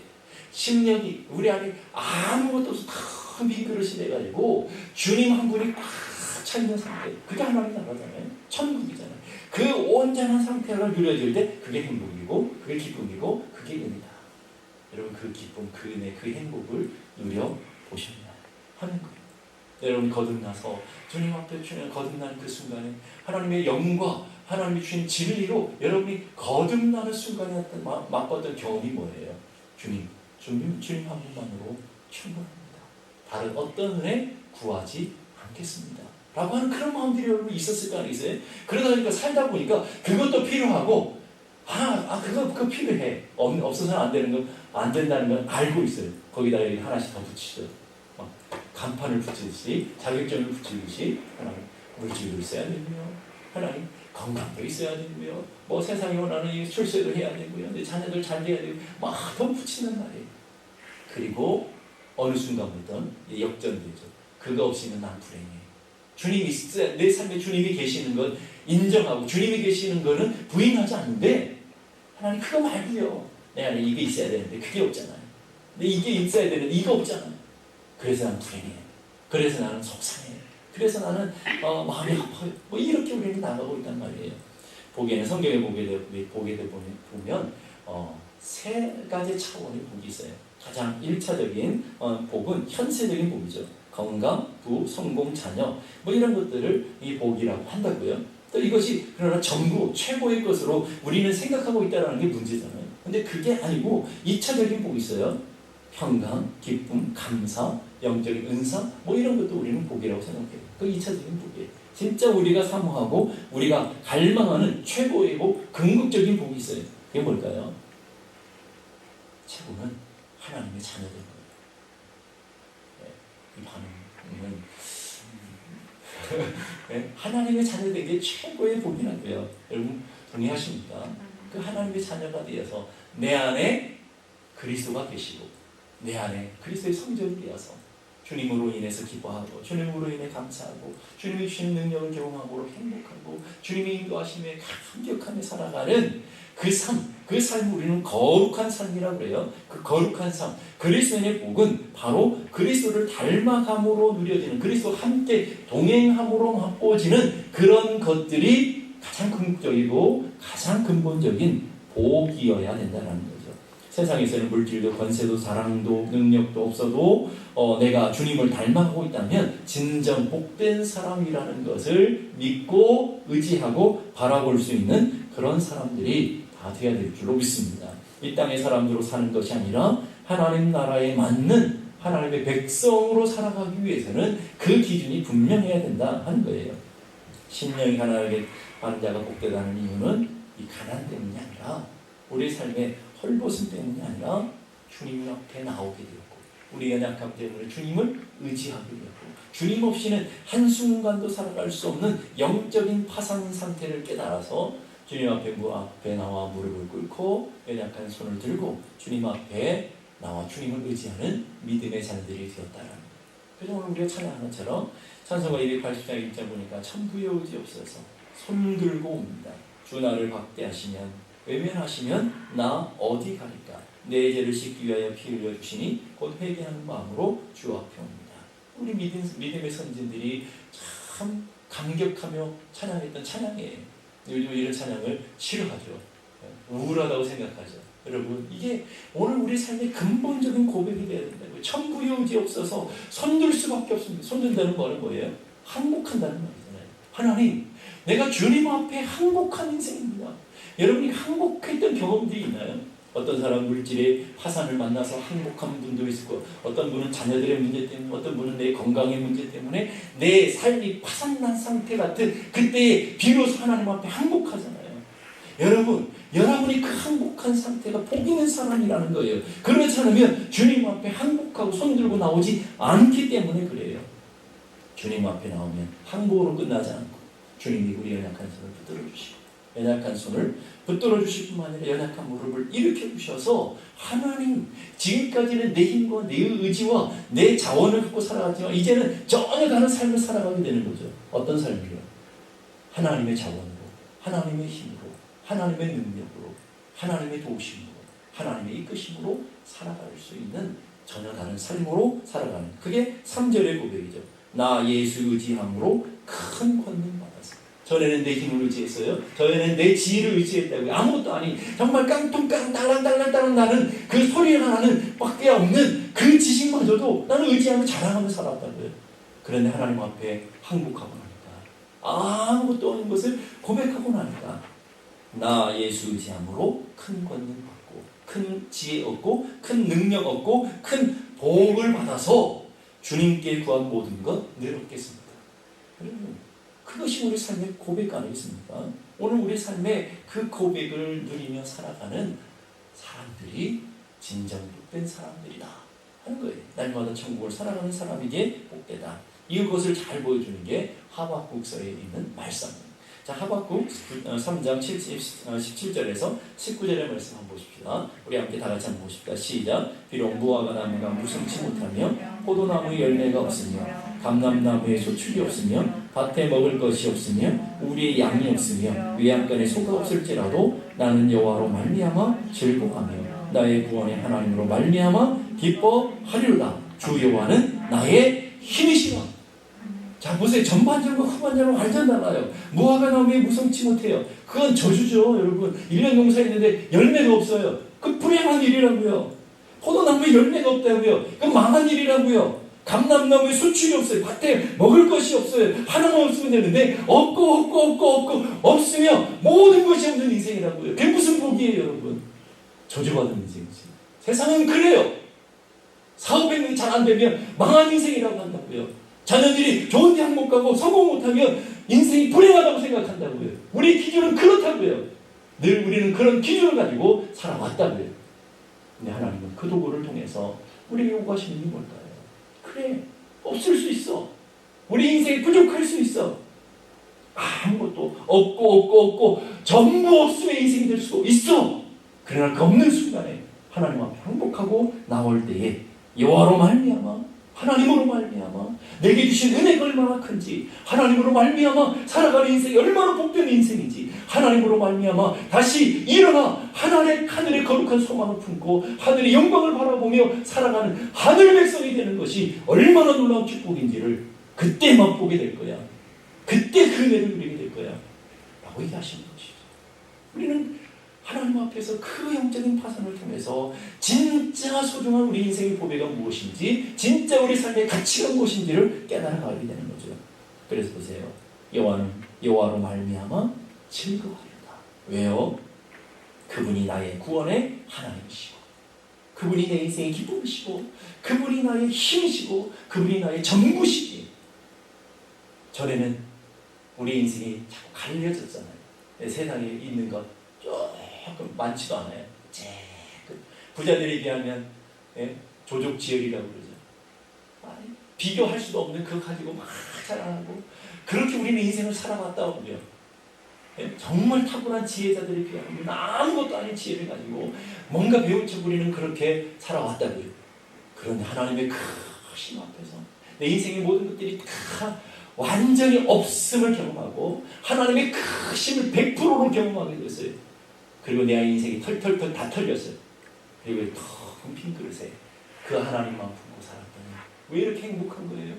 심령이 우리 안에 아무것도 없어 다 빈 그릇이 돼가지고 주님 한 분이 꽉 차있는 상태, 그게 하나님 나라잖아요. 천국이잖아요. 그 온전한 상태가 누려질 때 그게 행복이고 그게 기쁨이고 그게 은혜다. 여러분 그 기쁨, 그 은혜, 그 행복을 누려보셨나요? 하는 거예요. 여러분 거듭나서 주님 앞에 거듭나는 그 순간에 하나님의 영과 하나님이 주신 진리로 여러분이 거듭나는 순간에 맛봤던 경험이 뭐예요? 주님 한 분만으로 충분합니다. 다른 어떤 은혜 구하지 않겠습니다. 라고 하는 그런 마음들이 여러분 있었을 거 아니겠어요? 그러다 보니까 살다 보니까 그것도 필요하고 그거 필요해. 없어서는 안 되는 건 안 된다는 건 알고 있어요. 거기다가 하나씩 더 붙이죠. 간판을 붙이듯이 자격증을 붙이듯이 하나님 물질도 있어야 되고요. 하나님 건강도 있어야 되고요. 뭐 세상이 원하는 출세도 해야 되고요. 내 자녀들 잘 돼야 되고 막 더 붙이는 말이에요. 그리고 어느 순간부터 역전되죠. 그거 없이는 난 불행해. 내 삶에 주님이 계시는 건 인정하고 주님이 계시는 거는 부인하지 않는데 하나님 그거 말고요. 내 안에 이게 있어야 되는데 그게 없잖아요. 근데 이게 있어야 되는데 이거 없잖아요. 그래서 나는 불행해. 그래서 나는 속상해. 그래서 나는 마음이 아파요. 뭐 이렇게 우리는 나가고 있단 말이에요. 성경에 보게 보면 세 가지 차원의 복이 있어요. 가장 1차적인 복은 현세적인 복이죠. 건강, 부, 성공, 자녀 뭐 이런 것들을 이 복이라고 한다고요. 또 이것이 그러나 전부 최고의 것으로 우리는 생각하고 있다는 게 문제잖아요. 근데 그게 아니고 2차적인 복이 있어요. 평강, 기쁨, 감사, 영적인 은사 뭐 이런 것도 우리는 복이라고 생각해요. 그 2차적인 복이에요. 진짜 우리가 사모하고 우리가 갈망하는 최고의 복, 궁극적인 복이 있어요. 그게 뭘까요? 최고는 하나님의 자녀된 거예요. 이 반응은 네? 하나님의 자녀된 게 최고의 복이라고요. 여러분 동의하십니까? 그 하나님의 자녀가 되어서 내 안에 그리스도가 계시고 내 안에 그리스도의 성전이 되어서 주님으로 인해서 기뻐하고 주님으로 인해 감사하고 주님이 주신 능력을 경험하고 행복하고 주님이 인도하심에 감격하며 살아가는 그 삶을 우리는 거룩한 삶이라고 그래요. 그 거룩한 삶, 그리스도인의 복은 바로 그리스도를 닮아감으로 누려지는 그리스도와 함께 동행함으로 맛보지는 그런 것들이 가장 궁극적이고 가장 근본적인 복이어야 된다는 거죠. 세상에서는 물질도 권세도 사랑도 능력도 없어도 내가 주님을 닮아가고 있다면 진정 복된 사람이라는 것을 믿고 의지하고 바라볼 수 있는 그런 사람들이 다 되어야 될 줄로 믿습니다. 이 땅의 사람들로 사는 것이 아니라 하나님 나라에 맞는 하나님의 백성으로 살아가기 위해서는 그 기준이 분명해야 된다 하는 거예요. 심령이 가난하게 하는 자가 복되다는 이유는 이 가난 때문이 아니라 우리 삶의 헐벗음 때문이 아니라 주님 앞에 나오게 되었고 우리 연약함 때문에 주님을 의지하게 되었고 주님 없이는 한순간도 살아갈 수 없는 영적인 파산 상태를 깨달아서 주님 앞에 나와 무릎을 꿇고 연약한 손을 들고 주님 앞에 나와 주님을 의지하는 믿음의 자녀들이 되었다라는 거예요. 그래서 오늘 우리가 찬양하는 것처럼 찬송가 280장 1장 보니까 천부의 의지 없어서 손 들고 옵니다. 주 나를 박대하시면 외면하시면 나 어디 가리까. 내 죄를 씻기 위하여 피 흘려 주시니 곧 회개하는 마음으로 주 앞에 옵니다. 우리 믿음의 선진들이 참 감격하며 찬양했던 찬양이에요. 요즘 이런 찬양을 싫어하죠. 우울하다고 생각하죠. 여러분 이게 오늘 우리 삶의 근본적인 고백이 되어야 된다고요. 천부의 의지 없어서 손들 수밖에 없습니다. 손든다는 말은 뭐예요? 항복한다는 말이잖아요. 하나님 내가 주님 앞에 항복한 인생입니다. 여러분이 항복했던 경험들이 있나요? 어떤 사람 물질의 파산을 만나서 항복한 분도 있을 거고 어떤 분은 자녀들의 문제 때문에 어떤 분은 내 건강의 문제 때문에 내 삶이 파산난 상태 같은 그때에 비로소 하나님 앞에 항복하잖아요. 여러분이 그 항복한 상태가 복 있는 사람이라는 거예요. 그렇지 않으면 주님 앞에 항복하고 손 들고 나오지 않기 때문에 그래요. 주님 앞에 나오면 항복으로 끝나지 않고 주님이 우리 연약한 손을 붙들어 주시고 연약한 손을 붙들어 주실 뿐만 아니라 연약한 무릎을 일으켜 주셔서 하나님 지금까지는 내 힘과 내 의지와 내 자원을 갖고 살아갔지만 이제는 전혀 다른 삶을 살아가게 되는 거죠. 어떤 삶이요? 하나님의 자원으로 하나님의 힘으로 하나님의 능력으로 하나님의 도우심으로 하나님의 이끄심으로 살아갈 수 있는 전혀 다른 삶으로 살아가는 그게 3절의 고백이죠. 나 예수 의지함으로 큰 권능 받았어요. 전에는 내 힘을 의지했어요. 전에는 내 지혜를 의지했다고요. 아무것도 아니 정말 깡통깡 딸랑딸랑딸랑 나는 그 소리가 나는 밖에 없는 그 지식마저도 나는 의지하며 자랑하며 살았다고요. 그런데 하나님 앞에 항복하고 나니까 아무것도 없는 것을 고백하고 나니까 나 예수 의지함으로 큰 권능 받고 큰 지혜 얻고 큰 능력 얻고 큰 복을 받아서 주님께 구한 모든 것 늘 얻겠습니다. 여러분, 그것이 우리 삶의 고백 아니겠습니까? 오늘 우리 삶의 그 고백을 누리며 살아가는 사람들이 진정 복된 사람들이다 하는 거예요. 날마다 천국을 살아가는 사람에게 복되다. 이것을 잘 보여주는 게 하박국서에 있는 말씀입니다. 자, 하박국 3장 17절에서 19절의 말씀 한번 보십시다. 우리 함께 다 같이 한번 보십시다. 시작. 비록 무화과 나무가 무성치 못하며 포도나무 열매가 없으며 감람나무에 소출이 없으며 밭에 먹을 것이 없으며 우리의 양이 없으며 외양간에 소가 없을지라도 나는 여호와로 말미암아 즐거워하며 나의 구원의 하나님으로 말미암아 기뻐하리로다. 주 여호와는 나의 힘이시라. 자, 보세요. 전반전과 후반전은 완전 달라요. 무화과 나무에 무성치 못해요. 그건 저주죠, 여러분. 1년 농사했는데 열매가 없어요. 그 불행한 일이라고요. 포도나무에 열매가 없다고요. 그 망한 일이라고요. 감람나무에 수출이 없어요. 밭에 먹을 것이 없어요. 하나만 없으면 되는데 없고 없으며 모든 것이 없는 인생이라고요. 그게 무슨 복이에요, 여러분? 저주받은 인생이지. 세상은 그래요. 사업행위 잘 안 되면 망한 인생이라고 한다고요. 자녀들이 좋은 대학 못 가고 성공 못하면 인생이 불행하다고 생각한다고요. 우리의 기준은 그렇다고요. 늘 우리는 그런 기준을 가지고 살아왔다고요. 근데 하나님은 그 도구를 통해서 우리에게 요구하시는 게 뭘까요? 그래, 없을 수 있어. 우리 인생이 부족할 수 있어. 아무것도 없고 전부 없으면 인생이 될 수 있어. 그러나 그 없는 순간에 하나님 앞에 항복하고 나올 때에 여호와로 말미암아 하나님으로 말미암아 내게 주신 은혜가 얼마나 큰지, 하나님으로 말미암아 살아가는 인생이 얼마나 복된 인생인지, 하나님으로 말미암아 다시 일어나 하늘의 거룩한 소망을 품고 하늘의 영광을 바라보며 살아가는 하늘 백성이 되는 것이 얼마나 놀라운 축복인지를 그때 맛보게 될 거야. 그때 그 은혜를 누리게 될 거야 라고 얘기하시는 것이죠. 우리는 하나님 앞에서 그 영적인 파산을 통해서 진짜 소중한 우리 인생의 보배가 무엇인지, 진짜 우리 삶의 가치가 무엇인지를 깨달아가게 되는 거죠. 그래서 보세요. 여호와로 말미암아 즐거워하리로다. 왜요? 그분이 나의 구원의 하나님이시고, 그분이 내 인생의 기쁨이시고, 그분이 나의 힘이시고, 그분이 나의 전부시기. 전에는 우리 인생이 자꾸 갈려졌잖아요. 세상에 있는 것 조금 많지도 않아요. 부자들에 비하면 조족지혈이라고 그러죠. 비교할 수도 없는 그거 가지고 막 자랑하고, 그렇게 우리는 인생을 살아왔다고요. 정말 탁월한 지혜자들에 비하면 아무것도 아닌 지혜를 가지고 뭔가 배운 척 우리는 그렇게 살아왔다고요. 그런데 하나님의 크신 앞에서 내 인생의 모든 것들이 다 완전히 없음을 경험하고 하나님의 크심을 100%로 경험하게 됐어요. 그리고 내 인생이 털털털 다 털렸어요. 그리고 텅 빈 그릇에 그 하나님만 품고 살았더니 왜 이렇게 행복한 거예요?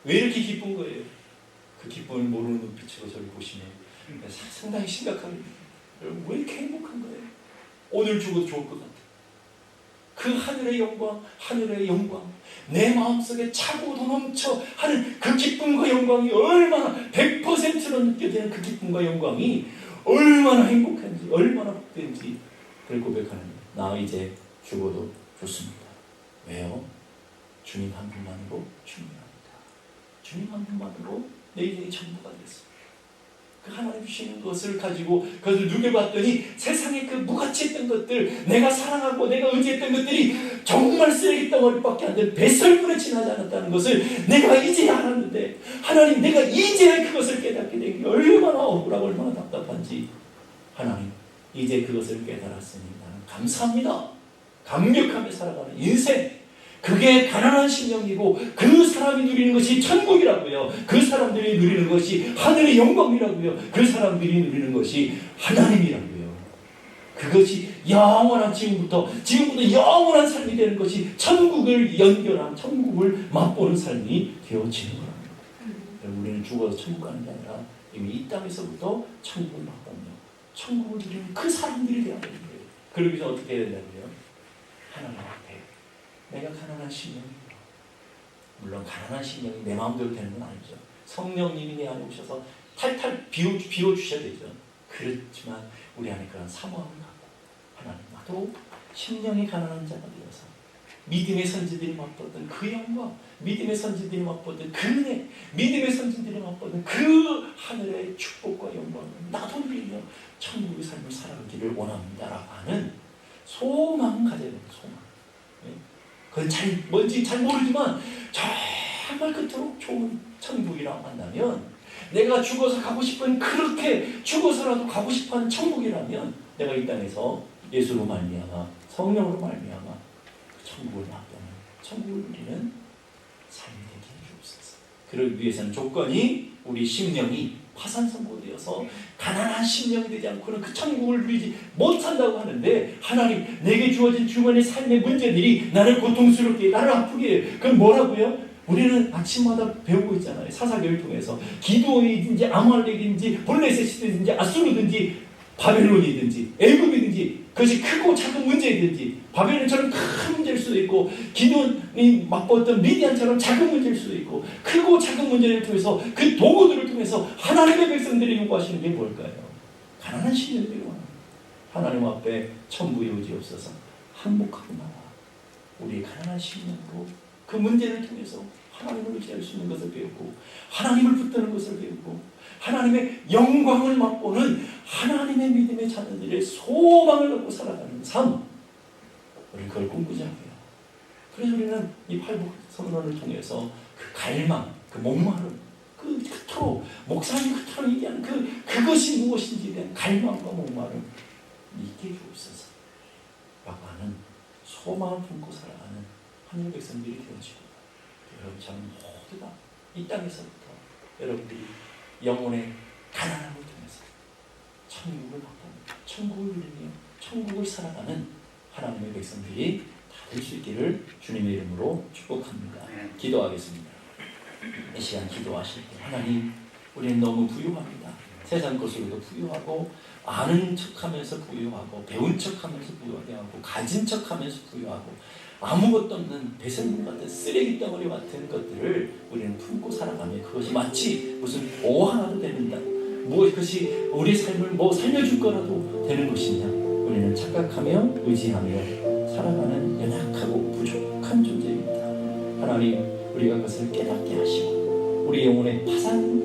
왜 이렇게 기쁜 거예요? 그 기쁨을 모르는 눈빛으로 저를 보시면 상당히 심각합니다. 여러분, 왜 이렇게 행복한 거예요? 오늘 죽어도 좋을 것 같아요. 그 하늘의 영광, 내 마음속에 차고도 넘쳐 하는 그 기쁨과 영광이 얼마나 100%로 느껴지는 그 기쁨과 영광이 얼마나 행복한지, 얼마나 복된지 그걸 고백하는, 나 이제 죽어도 좋습니다. 왜요? 주님 한 분만으로 충분합니다. 주님 한 분만으로 내 인생이 전부가 됐습니다. 그 하나님 주시는 것을 가지고 그것을 누려봤더니 세상에 그 무가치했던 것들, 내가 사랑하고 내가 의지했던 것들이 정말 쓰레기 덩어리밖에 안 된 배설물에 지나지 않았다는 것을 내가 이제야 알았는데, 하나님, 내가 이제야 그것을 깨닫게 된 게 얼마나 억울하고 얼마나 답답한지, 하나님 이제 그것을 깨달았으니 나는 감사합니다. 감격하며 살아가는 인생, 그게 가난한 심령이고 그 사람이 누리는 것이 천국이라고요. 그 사람들이 누리는 것이 하늘의 영광이라고요. 그 사람들이 누리는 것이 하나님이라고요. 그것이 영원한 지금부터 영원한 삶이 되는 것이 천국을 연결한, 천국을 맛보는 삶이 되어지는 겁니다. 우리는 죽어서 천국 가는 게 아니라 이미 이 땅에서부터 천국을 맛보며 천국을 누리는 그 사람들이 되어야 되는 거예요. 그러기 위해서 어떻게 해야 되냐고요? 하나님 앞에 내가 가난한 심령이에요. 물론 가난한 심령이 내 마음대로 되는 건 아니죠. 성령님이 내 안에 오셔서 탈탈 비워주셔야 되죠. 그렇지만 우리 안에 그런 사모함을 갖고 하나님 나도 심령이 가난한 자가 되어서 믿음의 선지들이 맛보던 그 영광, 믿음의 선지들이 맛보던 그 은혜, 믿음의 선지들이 맛보던 그 하늘의 축복과 영광을 나도 누리며 천국의 삶을 살아가기를 원합니다라고 하는 소망을 가져야 됩니다. 소망. 그건 뭔지 잘 모르지만 정말 그토록 좋은 천국이라고 한다면, 내가 죽어서 가고 싶은, 그렇게 죽어서라도 가고 싶어하는 천국이라면 내가 이 땅에서 예수로 말미암아 성령으로 말미암아 그 천국을 맛보는, 천국을 누리는 삶이 되게 해주옵소서. 그러기 위해서는 조건이 우리 심령이 파산선고되어서 가난한 심령이 되지 않고는 그 천국을 누리지 못한다고 하는데, 하나님 내게 주어진 주변의 삶의 문제들이 나를 고통스럽게, 나를 아프게 해요. 그럼 뭐라고요? 우리는 아침마다 배우고 있잖아요. 사사기를 통해서 기드온이든지 아말렉이든지 블레셋이든지 아수르든지 바벨론이든지 애굽이든지, 그것이 크고 작은 문제이든지, 바벨론처럼 큰 문제일 수도 있고 기드온이 맛보았던 미디안처럼 작은 문제일 수도 있고, 크고 작은 문제를 통해서 그 도구들을 통해서 하나님의 백성들이 요구하시는 게 뭘까요? 가난한 심령들이 원합니다. 하나님 앞에 천부에 오지옵소서. 항복하고 나와 우리의 가난한 심령으로 그 문제를 통해서 하나님을 의지할 수 있는 것을 배우고, 하나님을 붙드는 것을 배우고, 하나님의 영광을 맛보는 하나님의 믿음의 자녀들의 소망을 갖고 살아가는 삶, 우리는 그걸 꿈꾸자고요. 그래서 우리는 이 팔복 선언을 통해서 그 갈망, 그 목마름, 그토록 목사님 그토록 얘기하는 그것이 무엇인지에 대한 갈망과 목마름 있게 주옵소서 라고 하는 소망을 품고 살아가는 하늘 백성들이 되어지고, 여러분처럼 모두가 이 땅에서부터 여러분들이 영혼의 가난함을 통해서 천국을 맛보며 천국을 누리며 천국을 살아가는 하나님의 백성들이 다 될 수 있기를 주님의 이름으로 축복합니다. 기도하겠습니다. 이 시간 기도하실 때, 하나님 우리는 너무 부유합니다. 세상 것으로도 부유하고, 아는 척하면서 부유하고, 배운 척하면서 부유하게 하고, 가진 척하면서 부유하고, 아무것도 없는 배설물 같은 쓰레기 덩어리 같은 것들을 우리는 품고 살아가며, 그것이 마치 무슨 하나도 되는다, 그것이 우리 삶을 살려줄 거라도 되는 것이냐, 우리는 착각하며 의지하며 살아가는 연약하고 부족한 존재입니다. 하나님 우리가 그것을 깨닫게 하시고, 우리 영혼의 파산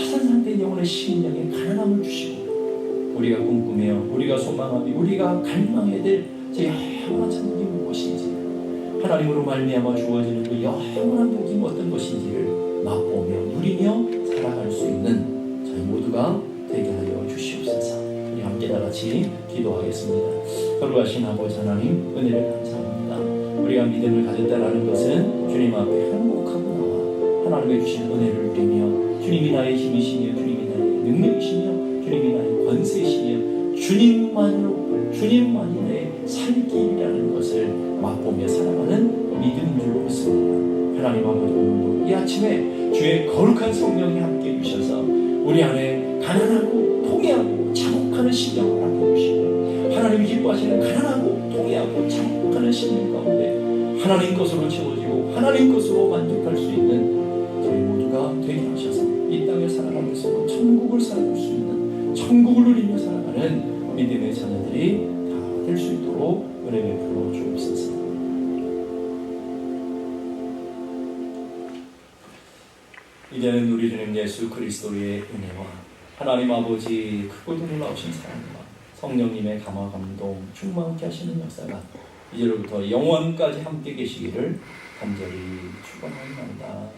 상태인 영혼의 심령에 가난함을 주시고, 우리가 꿈꾸며 우리가 소망하며 우리가 갈망해야 될 저 영원한 천국이 무엇인지, 하나님으로 말미암아 주어지는 그 영원한 복이 어떤 것인지를 맛보며 누리며 살아갈 수 있는 저희 모두가 되게 하여 주시옵소서. 우리 함께 다 같이 기도하겠습니다. 거룩하신 아버지 하나님, 은혜를 감사합니다. 우리가 믿음을 가졌다라는 것은 주님 앞에 항복하고 나와 하나님의 주신 은혜를 누리며, 주님이 나의 힘이시며 주님이 나의 능력이시며 주님이 나의 권세이시며 주님만이 나의 살길이라는 것을 맛보며 살아가는 믿음인 줄로 믿습니다. 하나님 아버지, 오늘도 이 아침에 주의 거룩한 성령이 함께 해주셔서 우리 안에 가난하고 통해하고 자복하는 심령을 함께 해주시고, 하나님이 기뻐하시는 가난하고 통해하고 자복하는 심령 가운데 하나님 것으로 채워지고 하나님 것으로 만족할 수 있는 저희 모두가 되게 하셔서 이 땅에 살아가면서 천국을 살아갈 수 있는, 천국을 누리며 살아가는 믿음의 자녀들이 다 될 수 있도록 은혜 베풀어 주옵소서. 이제는 우리 주님 예수 그리스도의 은혜와 하나님 아버지 크고 놀라우신 사랑과 성령님의 감화 감동 충만케 하시는 역사가 이제로부터 영원까지 함께 계시기를 간절히 축원합니다.